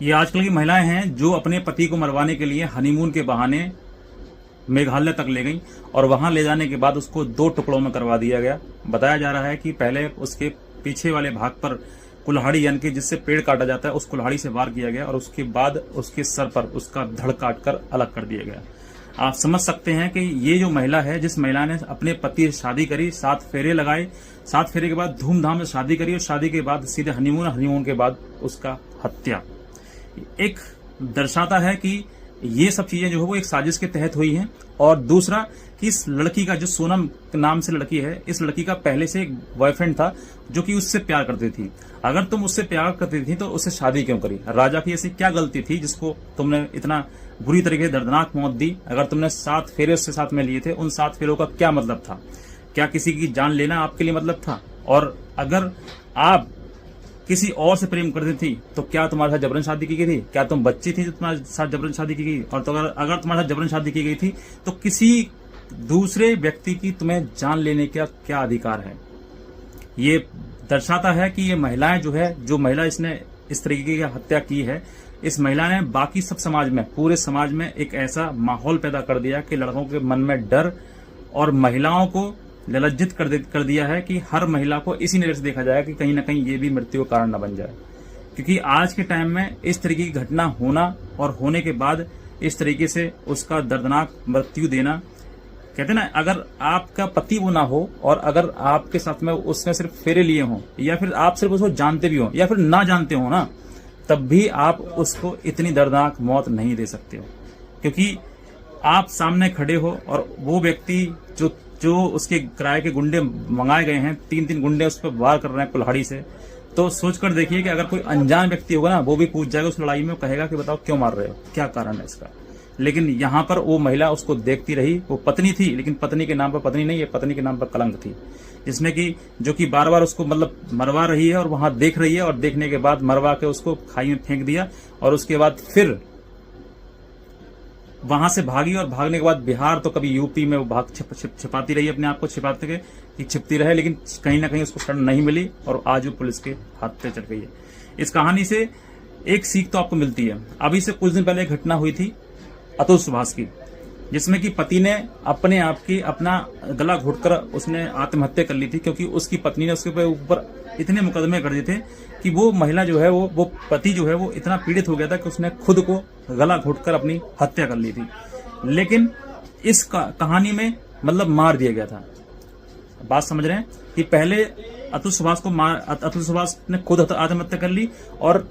ये आजकल की महिलाएं हैं जो अपने पति को मरवाने के लिए हनीमून के बहाने मेघालय तक ले गई और वहां ले जाने के बाद उसको 2 टुकड़ों में करवा दिया गया। बताया जा रहा है कि पहले उसके पीछे वाले भाग पर कुल्हाड़ी यानी कि जिससे पेड़ काटा जाता है उस कुल्हाड़ी से वार किया गया और उसके बाद उसके सर पर उसका धड़ काट कर अलग कर दिया गया। आप समझ सकते हैं कि ये जो महिला है, जिस महिला ने अपने पति से शादी करी, 7 फेरे लगाए, 7 फेरे के बाद धूमधाम से शादी करी और शादी के बाद सीधे हनीमून के बाद उसका हत्या, एक दर्शाता है कि ये सब चीजें जो है वो एक साजिश के तहत हुई हैं। और दूसरा कि इस लड़की का, जो सोनम नाम से लड़की है, इस लड़की का पहले से एक बॉयफ्रेंड था जो कि उससे प्यार करती थी। अगर तुम उससे प्यार करती थी तो उससे शादी क्यों करी? राजा की ऐसी क्या गलती थी जिसको तुमने इतना बुरी तरीके से दर्दनाक मौत दी? अगर तुमने 7 फेरे उसके साथ में लिए थे, उन 7 फेरों का क्या मतलब था? क्या किसी की जान लेना आपके लिए मतलब था? और अगर आप किसी और से प्रेम करती थी तो क्या तुम्हारे साथ जबरन शादी की गई थी? क्या तुम बच्ची थी जो तुम्हारे साथ जबरन शादी की गई? और तो अगर तुम्हारे साथ जबरन शादी की गई थी तो किसी दूसरे व्यक्ति की तुम्हें जान लेने का क्या अधिकार है? ये दर्शाता है कि ये महिलाएं जो महिला इसने इस तरीके की हत्या की है, इस महिला ने बाकी सब समाज में, पूरे समाज में एक ऐसा माहौल पैदा कर दिया कि लड़कों के मन में डर और महिलाओं को लज्जित कर दिया है कि हर महिला को इसी नजर से देखा जाए कि कहीं ना कहीं ये भी मृत्यु का कारण न बन जाए। क्योंकि आज के टाइम में इस तरीके की घटना होना और होने के बाद इस तरीके से उसका दर्दनाक मृत्यु देना, कहते ना, अगर आपका पति वो ना हो और अगर आपके साथ में उसने सिर्फ फेरे लिए हों या फिर आप सिर्फ उसको जानते भी हो या फिर ना जानते हो ना, तब भी आप उसको इतनी दर्दनाक मौत नहीं दे सकते हो। क्योंकि आप सामने खड़े हो और वो व्यक्ति जो उसके किराए के गुंडे मंगाए गए हैं, 3 गुंडे उस पर वार कर रहे हैं कुल्हाड़ी से, तो सोचकर देखिए कि अगर कोई अनजान व्यक्ति होगा ना, वो भी पूछ जाएगा उस लड़ाई में, वो कहेगा कि बताओ क्यों मार रहे हो, क्या कारण है इसका? लेकिन यहाँ पर वो महिला उसको देखती रही। वो पत्नी थी, लेकिन पत्नी के नाम पर पत्नी नहीं है, पत्नी के नाम पर कलंक थी, जिसने की जो कि बार बार उसको मतलब मरवा रही है और वहां देख रही है और देखने के बाद मरवा के उसको खाई में फेंक दिया और उसके बाद फिर वहां से भागी और भागने के बाद बिहार तो कभी यूपी में वो भाग छिपाती रही, अपने आप को छिपाते के कि छिपती रहे, लेकिन कहीं ना कहीं उसको शरण नहीं मिली और आज वो पुलिस के हाथ पे चढ़ गई है। इस कहानी से एक सीख तो आपको मिलती है। अभी से कुछ दिन पहले एक घटना हुई थी अतुल सुभाष की, जिसमें कि पति ने अपने आप की अपना गला घोटकर उसने आत्महत्या कर ली थी, क्योंकि उसकी पत्नी ने उसके ऊपर इतने मुकदमे कर दिए थे कि वो महिला जो है वो पति जो है वो इतना पीड़ित हो गया था कि उसने खुद को गला घोटकर अपनी हत्या कर ली थी। लेकिन इस कहानी में मतलब मार दिया गया था। बात समझ रहे हैं कि पहले अतुल सुभाष ने खुद आत्महत्या कर ली और